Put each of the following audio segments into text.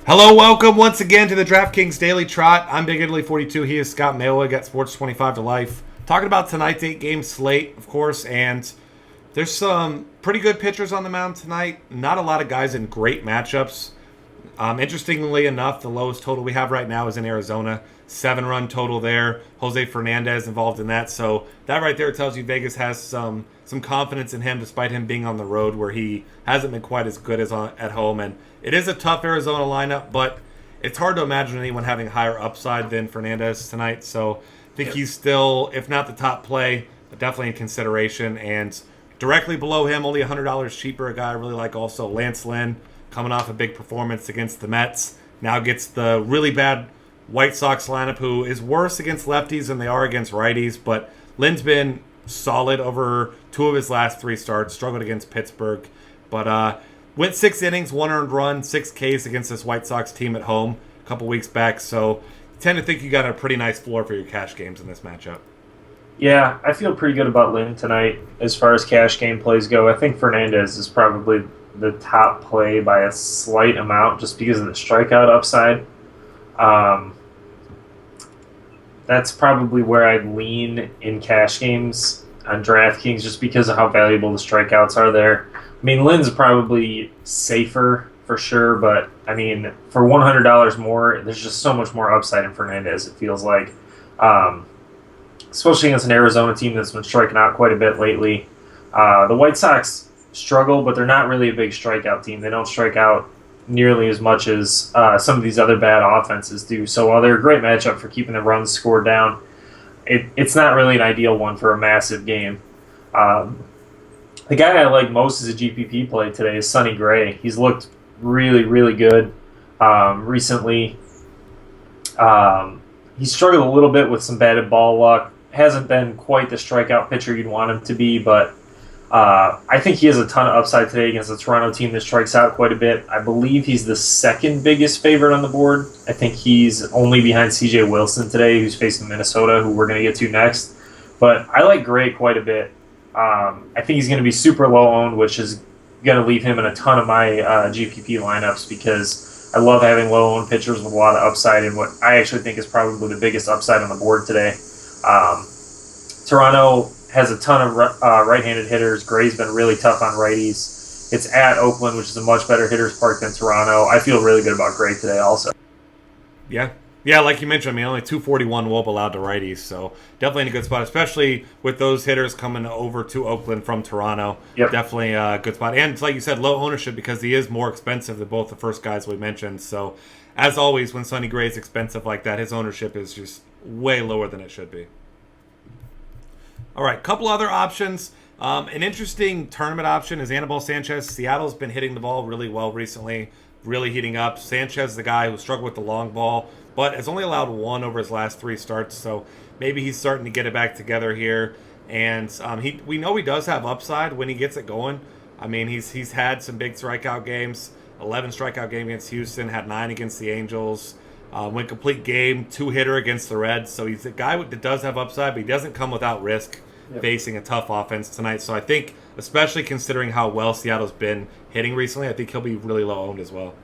Hello, welcome once again to the DraftKings Daily Trot. I'm Big Italy 42. He is Scott Mayowa at Sports 25 to Life. Talking about tonight's 8-game slate, of course, and there's some pretty good pitchers on the mound tonight. Not a lot of guys in great matchups. Interestingly enough, the lowest total we have right now is in Arizona. 7-run total there. Jose Fernandez involved in that. So that right there tells you Vegas has some confidence in him despite him being on the road where he hasn't been quite as good as at home. And it is a tough Arizona lineup, but it's hard to imagine anyone having higher upside than Fernandez tonight. So I think he's still, if not the top play, but definitely in consideration. And directly below him, only $100 cheaper, a guy I really like also, Lance Lynn, coming off a big performance against the Mets. Now gets the really bad White Sox lineup, who is worse against lefties than they are against righties. But Lynn's been solid over 2 of his last 3 starts, struggled against Pittsburgh. But went 6 innings, 1 earned run, 6 Ks against this White Sox team at home a couple weeks back. So I tend to think you got a pretty nice floor for your cash games in this matchup. Yeah, I feel pretty good about Lynn tonight as far as cash game plays go. I think Fernandez is probably the top play by a slight amount just because of the strikeout upside. That's probably where I'd lean in cash games on DraftKings just because of how valuable the strikeouts are there. I mean, Lynn's probably safer for sure, but I mean, for $100 more, there's just so much more upside in Fernandez, it feels like. Especially against an Arizona team that's been striking out quite a bit lately. The White Sox struggle, but they're not really a big strikeout team. They don't strike out nearly as much as some of these other bad offenses do. So while they're a great matchup for keeping the runs scored down, it's not really an ideal one for a massive game. The guy I like most as a GPP play today is Sonny Gray. He's looked really, really good recently. He struggled a little bit with some batted ball luck. Hasn't been quite the strikeout pitcher you'd want him to be, but I think he has a ton of upside today against a Toronto team that strikes out quite a bit. I believe he's the second biggest favorite on the board. I think he's only behind C.J. Wilson today, who's facing Minnesota, who we're going to get to next. But I like Gray quite a bit. I think he's going to be super low owned, which is going to leave him in a ton of my GPP lineups because I love having low owned pitchers with a lot of upside and what I actually think is probably the biggest upside on the board today. Toronto has a ton of right-handed hitters. Gray's been really tough on righties. It's at Oakland, which is a much better hitter's park than Toronto. I feel really good about Gray today also. Yeah, like you mentioned, I mean, only 241 WOP allowed to righties, so definitely in a good spot, especially with those hitters coming over to Oakland from Toronto. Yep. Definitely a good spot. And it's like you said, low ownership because he is more expensive than both the first guys we mentioned. So, as always, when Sonny Gray is expensive like that, his ownership is just way lower than it should be. All right, couple other options. An interesting tournament option is Anibal Sanchez. Seattle's been hitting the ball really well recently, really heating up. Sanchez, the guy who struggled with the long ball, but has only allowed 1 over his last 3 starts, so maybe he's starting to get it back together here. And we know he does have upside when he gets it going. I mean, he's had some big strikeout games, 11 strikeout game against Houston, had 9 against the Angels. Went complete game, 2-hitter against the Reds. So he's a guy that does have upside, but he doesn't come without risk facing a tough offense tonight. So I think, especially considering how well Seattle's been hitting recently, I think he'll be really low owned as well.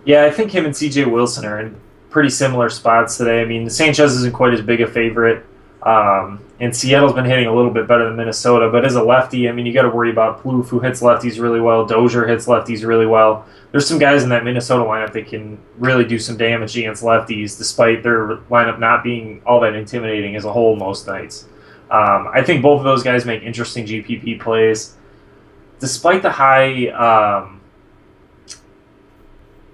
Yeah, I think him and C.J. Wilson are in pretty similar spots today. I mean, Sanchez isn't quite as big a favorite, and Seattle's been hitting a little bit better than Minnesota. But as a lefty, I mean, you got to worry about Plouffe, who hits lefties really well. Dozier hits lefties really well. There's some guys in that Minnesota lineup that can really do some damage against lefties, despite their lineup not being all that intimidating as a whole most nights. I think both of those guys make interesting GPP plays. Despite the high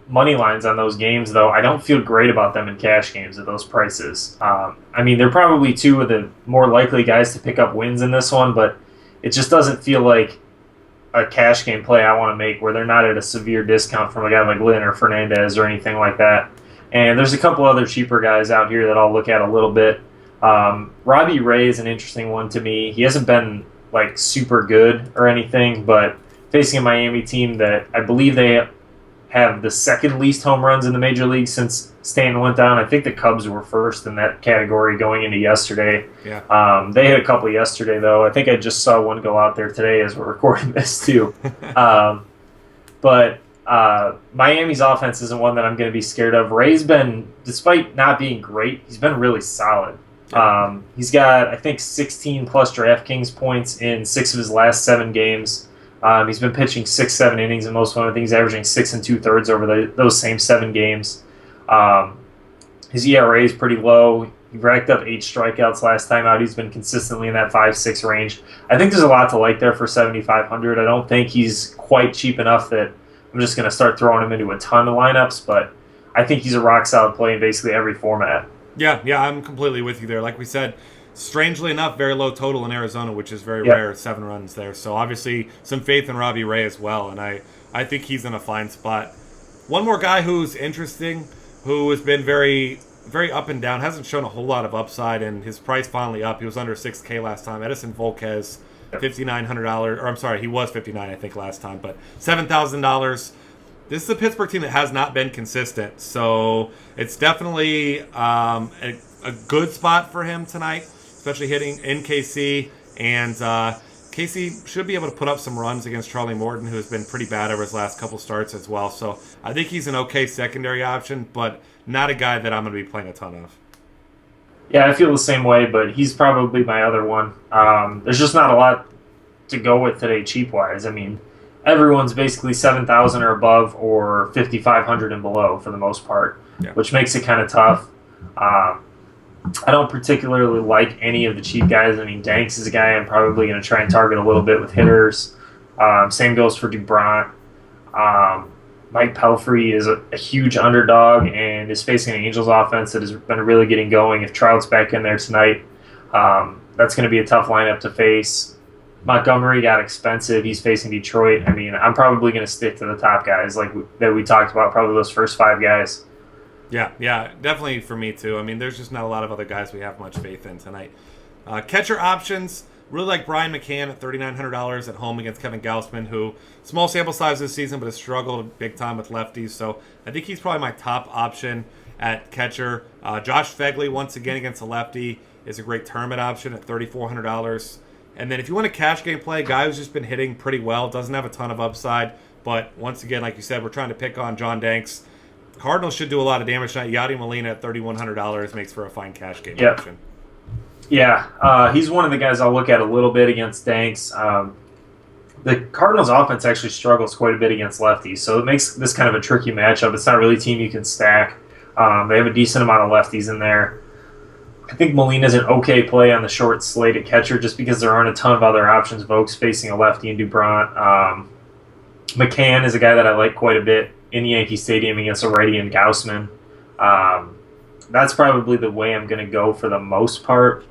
money lines on those games, though, I don't feel great about them in cash games at those prices. I mean, they're probably 2 of the more likely guys to pick up wins in this one, but it just doesn't feel like a cash game play I want to make where they're not at a severe discount from a guy like Lynn or Fernandez or anything like that. And there's a couple other cheaper guys out here that I'll look at a little bit. Robbie Ray is an interesting one to me. He hasn't been like super good or anything, but facing a Miami team that I believe they have the second least home runs in the major league since Stanton went down. I think the Cubs were first in that category going into yesterday. Yeah. They had a couple yesterday, though. I think I just saw one go out there today as we're recording this, too. But Miami's offense isn't one that I'm going to be scared of. Ray's been, despite not being great, he's been really solid. He's got, I think, 16 plus DraftKings points in 6 of his last 7 games. He's been pitching 6-7 innings in most of them. I think he's averaging 6 2/3 over those same 7 games. His ERA is pretty low. He racked up 8 strikeouts last time out. He's been consistently in that 5-6 range. I think there's a lot to like there for 7,500. I don't think he's quite cheap enough that I'm just going to start throwing him into a ton of lineups, but I think he's a rock solid play in basically every format. Yeah, I'm completely with you there. Like we said, strangely enough, very low total in Arizona, which is very rare, 7 runs there. So obviously some faith in Robbie Ray as well, and I think he's in a fine spot. One more guy who's interesting, who has been very, very up and down, hasn't shown a whole lot of upside, and his price finally up. He was under $6K last time. Edison Volquez, $5,900, or I'm sorry, he was $59,000 I think last time, but $7,000. This is a Pittsburgh team that has not been consistent, so it's definitely a good spot for him tonight, especially hitting in KC, and KC should be able to put up some runs against Charlie Morton, who has been pretty bad over his last couple starts as well. So I think he's an okay secondary option, but not a guy that I'm going to be playing a ton of. Yeah, I feel the same way, but he's probably my other one. There's just not a lot to go with today cheap-wise. I mean, everyone's basically 7,000 or above or 5,500 and below for the most part, which makes it kind of tough. I don't particularly like any of the cheap guys. I mean, Danks is a guy I'm probably going to try and target a little bit with hitters. Same goes for Dubront. Mike Pelfrey is a huge underdog and is facing an Angels offense that has been really getting going. If Trout's back in there tonight, that's going to be a tough lineup to face. Montgomery got expensive. He's facing Detroit. I mean, I'm probably going to stick to the top guys that we talked about, probably those first 5 guys. Yeah, definitely for me too. I mean, there's just not a lot of other guys we have much faith in tonight. Catcher options, really like Brian McCann at $3,900 at home against Kevin Gausman, who, small sample size this season, but has struggled big time with lefties. So I think he's probably my top option at catcher. Josh Fegley, once again against a lefty, is a great tournament option at $3,400. And then if you want a cash game play, a guy who's just been hitting pretty well, doesn't have a ton of upside, but once again, like you said, we're trying to pick on John Danks. Cardinals should do a lot of damage tonight. Yadi Molina at $3,100 makes for a fine cash game option. Yeah, he's one of the guys I'll look at a little bit against Danks. The Cardinals' offense actually struggles quite a bit against lefties, so it makes this kind of a tricky matchup. It's not really a team you can stack. They have a decent amount of lefties in there. I think Molina's an okay play on the short slate at catcher just because there aren't a ton of other options. Vogt's facing a lefty in Dubront. McCann is a guy that I like quite a bit in Yankee Stadium against a righty in Gausman. That's probably the way I'm going to go for the most part.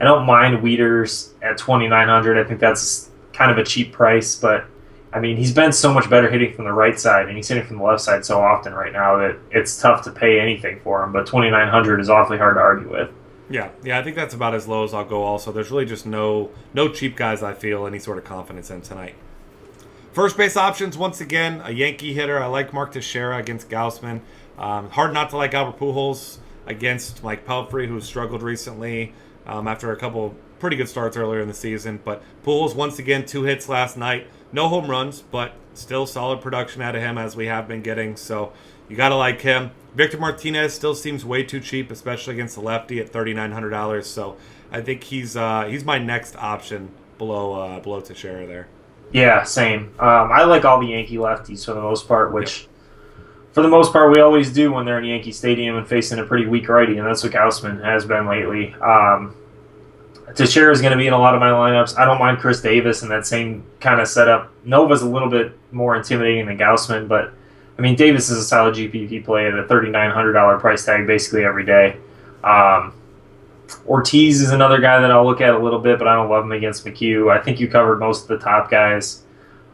I don't mind Wieters at $2,900. I think that's kind of a cheap price, but I mean, he's been so much better hitting from the right side, and he's hitting from the left side so often right now that it's tough to pay anything for him, but $2,900 is awfully hard to argue with. Yeah, I think that's about as low as I'll go also. There's really just no cheap guys I feel any sort of confidence in tonight. First base options, once again, a Yankee hitter. I like Mark Teixeira against Gausman. Hard not to like Albert Pujols against Mike Pelfrey, who's struggled recently after a couple pretty good starts earlier in the season. But Pujols, once again, 2 hits last night. No home runs, but still solid production out of him as we have been getting. So you got to like him. Victor Martinez still seems way too cheap, especially against the lefty at $3,900. So I think he's my next option below Teixeira there. Yeah, same. I like all the Yankee lefties for the most part, which for the most part we always do when they're in Yankee Stadium and facing a pretty weak righty, and that's what Gausman has been lately. Teixeira is going to be in a lot of my lineups. I don't mind Chris Davis in that same kind of setup. Nova's a little bit more intimidating than Gausman, but I mean, Davis is a solid GPP play at a $3,900 price tag basically every day. Ortiz is another guy that I'll look at a little bit, but I don't love him against McHugh. I think you covered most of the top guys.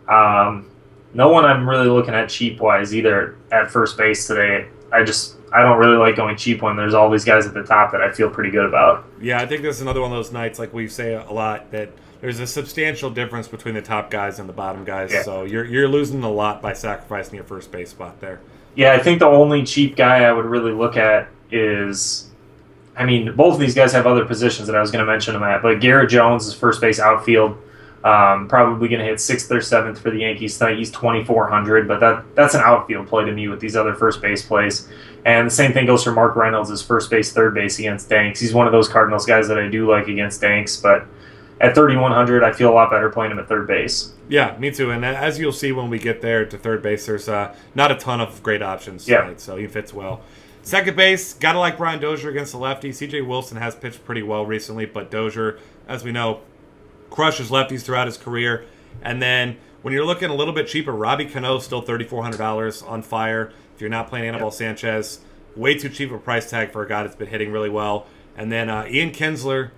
No one I'm really looking at cheap-wise either at first base today. I don't really like going cheap when there's all these guys at the top that I feel pretty good about. Yeah, I think this is another one of those nights, like we say a lot, that there's a substantial difference between the top guys and the bottom guys. Yeah. So you're losing a lot by sacrificing your first base spot there. Yeah, I think the only cheap guy I would really look at is, I mean, both of these guys have other positions that I was going to mention them at, but Garrett Jones is first base outfield. Probably going to hit 6th or 7th for the Yankees tonight. He's 2,400, but that's an outfield play to me with these other first base plays. And the same thing goes for Mark Reynolds, his first base, third base against Danks. He's one of those Cardinals guys that I do like against Danks, but at 3,100, I feel a lot better playing him at third base. Yeah, me too. And as you'll see when we get there to third base, there's not a ton of great options tonight, so he fits well. Second base, gotta like Brian Dozier against the lefty. C.J. Wilson has pitched pretty well recently, but Dozier, as we know, crushes lefties throughout his career. And then when you're looking a little bit cheaper, Robbie Cano still $3,400 on fire. If you're not playing Anibal Sanchez, way too cheap a price tag for a guy that's been hitting really well. And then Ian Kinsler,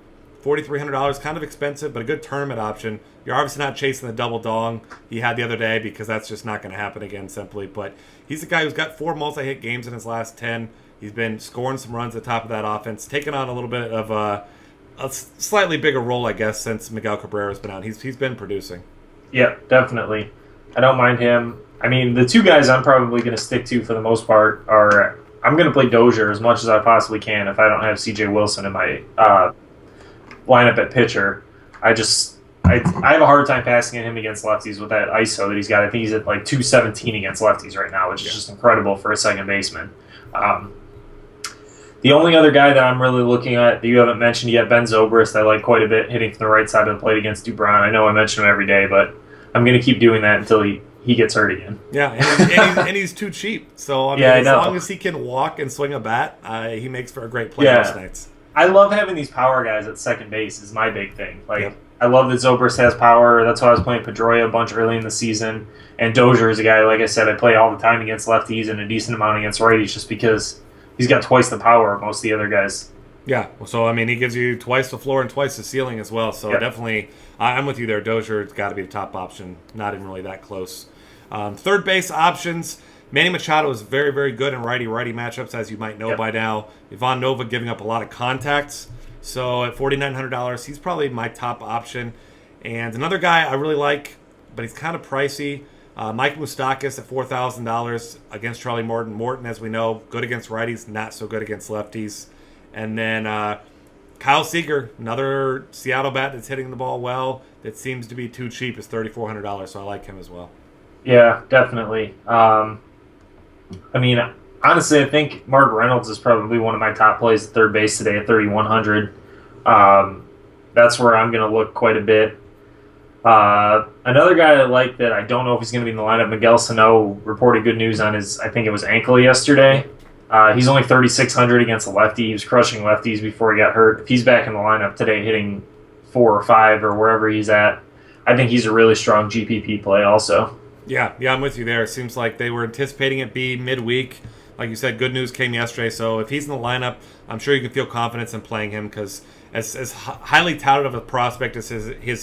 $4,300, kind of expensive, but a good tournament option. You're obviously not chasing the double dong he had the other day because that's just not going to happen again simply. But he's the guy who's got 4 multi-hit games in his last 10. He's been scoring some runs at the top of that offense, taking on a little bit of a slightly bigger role, I guess, since Miguel Cabrera's been out. He's been producing. Yeah, definitely. I don't mind him. I mean, the two guys I'm probably going to stick to for the most part are I'm going to play Dozier as much as I possibly can if I don't have C.J. Wilson in my lineup at pitcher. I have a hard time passing at him against lefties with that ISO that he's got. I think he's at like 217 against lefties right now, which is just incredible for a second baseman. The only other guy that I'm really looking at that you haven't mentioned yet, Ben Zobrist, I like quite a bit, hitting from the right side of the plate against Dubron. I know I mention him every day, but I'm going to keep doing that until he gets hurt again. Yeah, and he's too cheap. So I mean, as long as he can walk and swing a bat, he makes for a great play most nights. I love having these power guys at second base is my big thing. I love that Zobrist has power. That's why I was playing Pedroia a bunch early in the season. And Dozier is a guy, like I said, I play all the time against lefties and a decent amount against righties just because he's got twice the power of most of the other guys. Yeah, so I mean, he gives you twice the floor and twice the ceiling as well. So definitely, I'm with you there. Dozier's got to be the top option. Not even really that close. Third base options. Manny Machado is very, very good in righty-righty matchups, as you might know by now. Ivan Nova giving up a lot of contacts. So at $4,900, he's probably my top option. And another guy I really like, but he's kind of pricey, Mike Moustakas at $4,000 against Charlie Morton. Morton, as we know, good against righties, not so good against lefties. And then Kyle Seager, another Seattle bat that's hitting the ball well, that seems to be too cheap, is $3,400, so I like him as well. Yeah, definitely. I mean, honestly, I think Mark Reynolds is probably one of my top plays at third base today at 3,100. That's where I'm going to look quite a bit. Another guy I like that I don't know if he's going to be in the lineup, Miguel Sano, reported good news on his, I think it was ankle yesterday. He's only 3,600 against a lefty. He was crushing lefties before he got hurt. If he's back in the lineup today hitting 4 or 5 or wherever he's at, I think he's a really strong GPP play also. Yeah, I'm with you there. It seems like they were anticipating it being midweek. Like you said, good news came yesterday. So if he's in the lineup, I'm sure you can feel confidence in playing him because as highly touted of a prospect as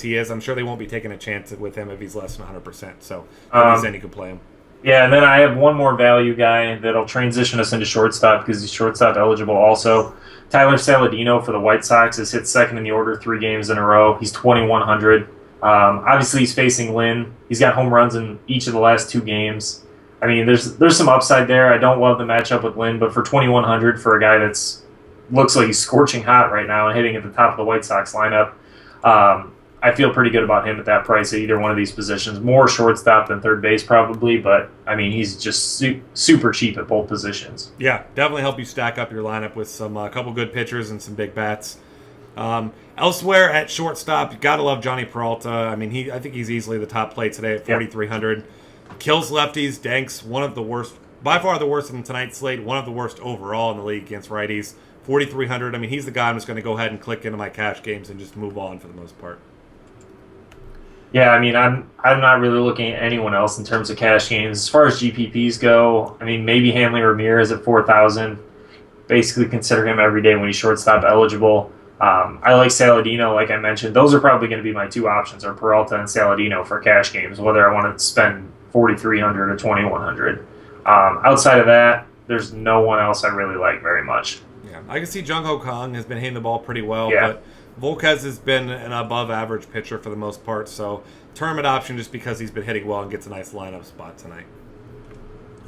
he is, I'm sure they won't be taking a chance with him if he's less than 100%. So if he's in, you can play him. Yeah, and then I have one more value guy that'll transition us into shortstop because he's shortstop eligible also. Tyler Saladino for the White Sox has hit second in the order 3 games in a row. He's 2,100. Obviously, he's facing Lynn. He's got home runs in each of the last 2 games. I mean, there's some upside there. I don't love the matchup with Lynn, but for 2,100 for a guy that's looks like he's scorching hot right now and hitting at the top of the White Sox lineup, I feel pretty good about him at that price at either one of these positions. More shortstop than third base probably, but I mean, he's just super cheap at both positions. Yeah, definitely help you stack up your lineup with some couple good pitchers and some big bats. Elsewhere at shortstop, you gotta love Johnny Peralta. I mean, I think he's easily the top play today at 4,300. Kills lefties. Danks, one of the worst, by far the worst in tonight's slate. One of the worst overall in the league against righties. 4,300. I mean, he's the guy I'm just going to go ahead and click into my cash games and just move on for the most part. Yeah, I mean, I'm not really looking at anyone else in terms of cash games. As far as GPPs go, I mean, maybe Hanley Ramirez at 4,000. Basically consider him every day when he's shortstop eligible. I like Saladino, like I mentioned. Those are probably going to be my 2 options, are Peralta and Saladino for cash games, whether I want to spend 4,300 or 2,100. Outside of that, there's no one else I really like very much. Yeah, I can see Jung Ho Kang has been hitting the ball pretty well, but Volquez has been an above-average pitcher for the most part, so tournament option just because he's been hitting well and gets a nice lineup spot tonight.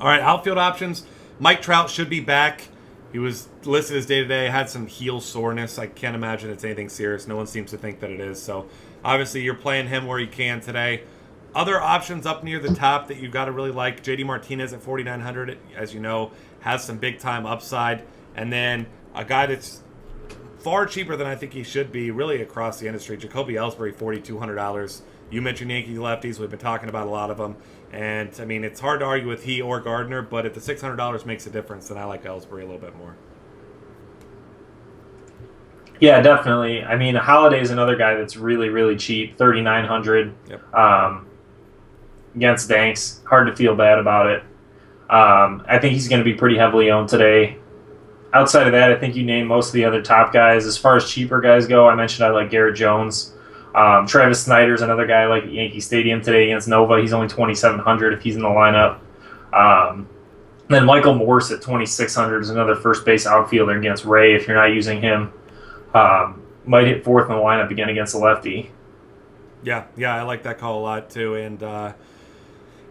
All right, outfield options. Mike Trout should be back. He was listed as day-to-day, had some heel soreness. I can't imagine it's anything serious. No one seems to think that it is. So Obviously, you're playing him where you can today. Other options up near the top that you've got to really like, JD Martinez at 4,900, as you know, has some big-time upside. And then a guy that's far cheaper than I think he should be, really across the industry, Jacoby Ellsbury, $4,200. You mentioned Yankee lefties. We've been talking about a lot of them. And, I mean, it's hard to argue with he or Gardner, but if the $600 makes a difference, then I like Ellsbury a little bit more. Yeah, definitely. I mean, Holiday is another guy that's really, really cheap, 3,900. Yep. Against Danks. Hard to feel bad about it. I think he's going to be pretty heavily owned today. Outside of that, I think you named most of the other top guys. As far as cheaper guys go, I mentioned I like Garrett Jones. Travis Snyder's another guy I like at Yankee Stadium today against Nova. He's only 2,700 if he's in the lineup. Then Michael Morse at 2,600 is another first base outfielder against Ray if you're not using him. Might hit fourth in the lineup again against the lefty. Yeah, I like that call a lot too. And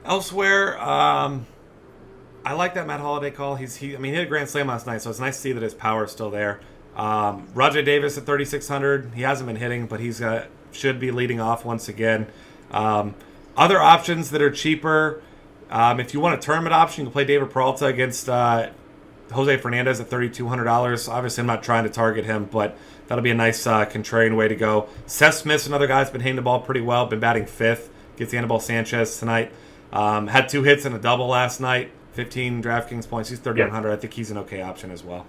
elsewhere, I like that Matt Holliday call. He hit a grand slam last night, so it's nice to see that his power is still there. Rajai Davis at 3,600. He hasn't been hitting, but he's should be leading off once again. Other options that are cheaper. If you want a tournament option, you can play David Peralta against Jose Fernandez at $3,200. Obviously, I'm not trying to target him, but that'll be a nice contrarian way to go. Seth Smith's another guy that's been hitting the ball pretty well, been batting fifth. Gets Anibal Sanchez tonight. Had 2 hits and a double last night. 15 DraftKings points. He's 3,100. I think he's an okay option as well.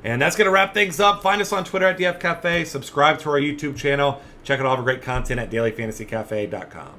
And that's going to wrap things up. Find us on Twitter at DF Cafe. Subscribe to our YouTube channel. Check out all of our great content at dailyfantasycafe.com.